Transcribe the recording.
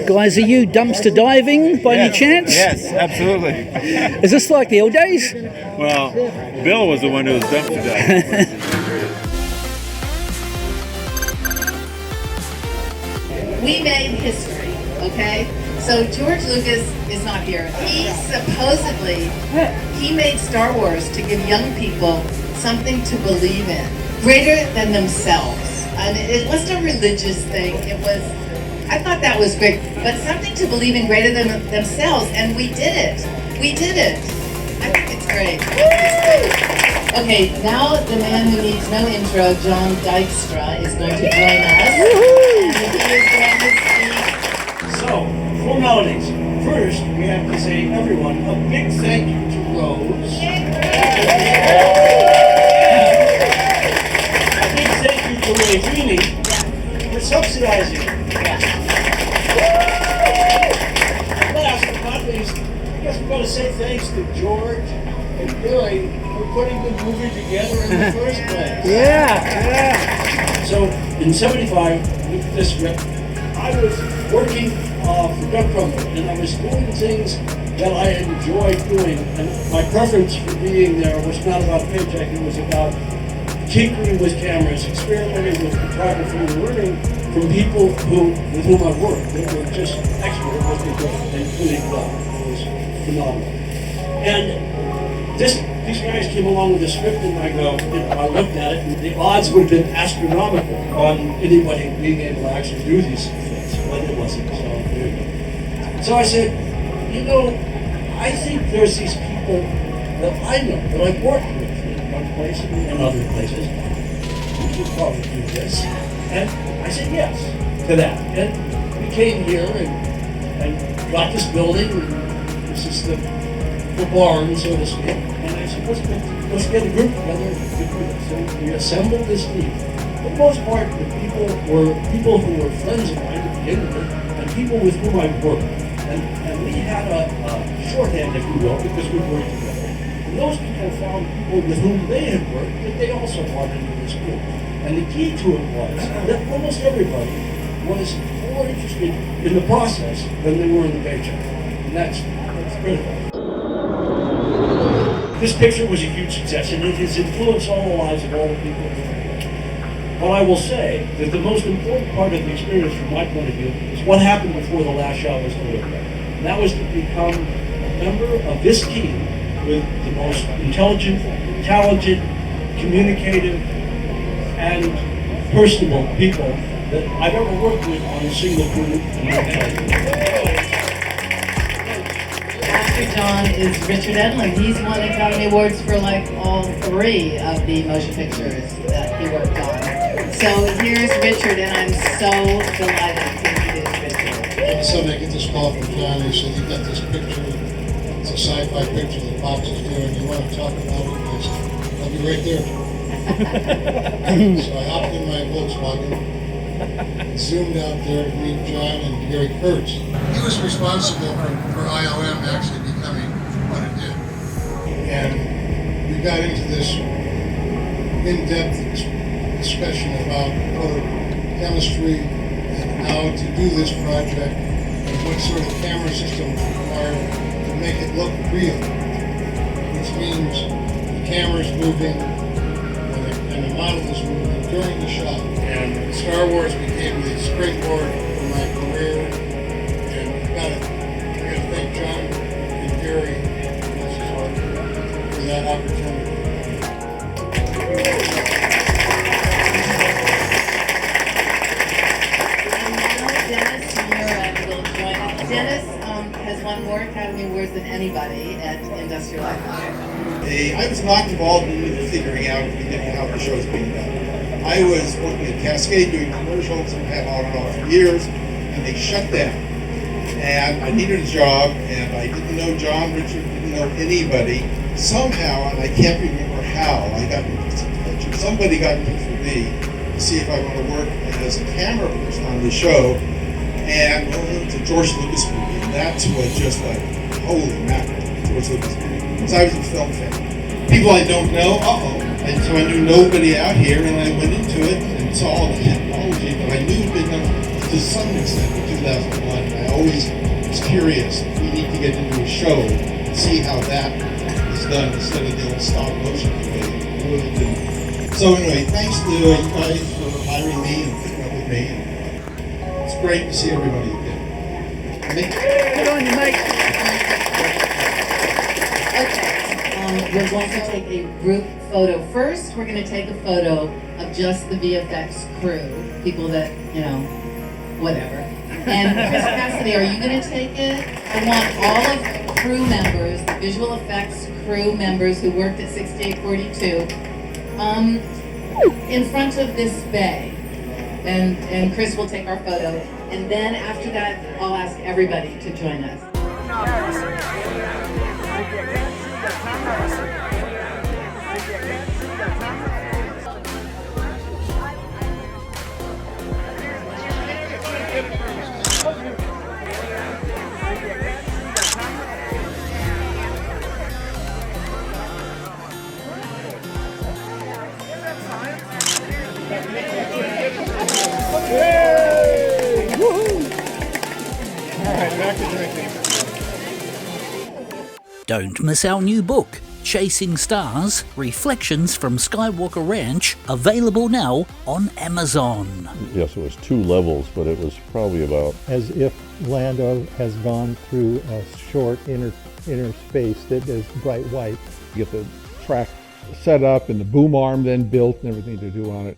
Guys, are you dumpster diving by any chance? Yes, absolutely. Is this like the old days? Well, Bill was the one who was dumpster diving. We made history, okay? So George Lucas is not here. He made Star Wars to give young people something to believe in, greater than themselves. And it wasn't a religious thing. I thought that was great, but something to believe in greater than themselves, and we did it. I think it's great. Okay, now the man who needs no intro, John Dykstra, is going to join us. And he is going to speak. So, formalities. First, we have to say, everyone, a big thank you to Rose. A big thank you to Ray for subsidizing it. Last but not least, I guess we're going to say thanks to George and Billy for putting the movie together in the first place. Yeah. So, in '75, with this script, I was working for Duck Rumble, and I was doing things that I enjoyed doing, and my preference for being there was not about paycheck, it was about tinkering with cameras, experimenting with photography, and learning from people with whom I worked. They were just expert at what they did, and doing it well. It was phenomenal. And these guys came along with a script, and I looked at it, and the odds would have been astronomical on anybody being able to actually do these things, but it wasn't. So I said, I think there's these people that I know, that I've worked with in one place and other places. We should probably do this. And I said yes to that. And we came here and got this building, and this is the barn, so to speak. And I said, let's get a group together and do this. So we assembled this team. For the most part, the people were people who were friends of mine to begin with, and people with whom I've worked. And we had a shorthand, if you will, because we worked together. And those people found people with whom they had worked that they also wanted in this group. And the key to it was that almost everybody was more interested in the process than they were in the paycheck. And that's critical. This picture was a huge success, and it has influenced all the lives of all the people who are here. But I will say that the most important part of the experience from my point of view is what happened before the last shot was delivered. And that was to become a member of this team with the most intelligent, talented, communicative, and personable people that I've ever worked with on a single crew. After John is Richard Edlund. He's won Academy Awards for like all 3 of the motion pictures that he worked on. So here's Richard, and I'm so delighted to introduce Richard. All of a sudden I get this call from John. He said, "You've got this picture. It's a sci-fi picture that Fox is doing. You want to talk about it?" And I said, "I'll be right there." So I hopped in my Volkswagen, zoomed out there to meet John and Gary Kurtz. He was responsible for ILM actually becoming what it did. And we got into this in-depth discussion about chemistry and how to do this project and what sort of camera system was required to make it look real, which means the camera's moving and the model is moving during the shot. And Star Wars became the springboard for my career, and I gotta thank John and Gary for that opportunity. Dennis Muren will join us. Dennis has won more Academy Awards than anybody at Industrial Life on Air. I was not involved in figuring out how the show's being done. I was working at Cascade doing commercials and had on and off for years, and they shut down. And I needed a job, and I didn't know John, Richard, didn't know anybody. Somehow, and I can't remember how, I got in touch. Somebody got in touch with me to see if I want to work as a camera person on the show. And well, it's a George Lucas movie, and that's what just like, holy mackerel, George Lucas movie. Because I was a film fan. People I don't know, and so I knew nobody out here, and I went into it and saw all the technology, but I knew it enough to to some extent in 2001. And I always was curious. We need to get into a show and see how that is done instead of the old stop motion way. It really didn't. So anyway, thanks to you guys for hiring me and putting up with me. It's great to see everybody again. Good on you, mate. We're going to take a group photo first. We're going to take a photo of just the VFX crew, people that, you know, whatever. And Chris Cassidy, are you going to take it? I want all of the crew members, the visual effects crew members who worked at 6842, in front of this bay. And Chris will take our photo. And then after that, I'll ask everybody to join us. Don't miss our new book, Chasing Stars, Reflections from Skywalker Ranch, available now on Amazon. Yes, it was 2 levels, but it was probably about... As if Lando has gone through a short inner space that is bright white. You get the track set up and the boom arm then built and everything to do on it.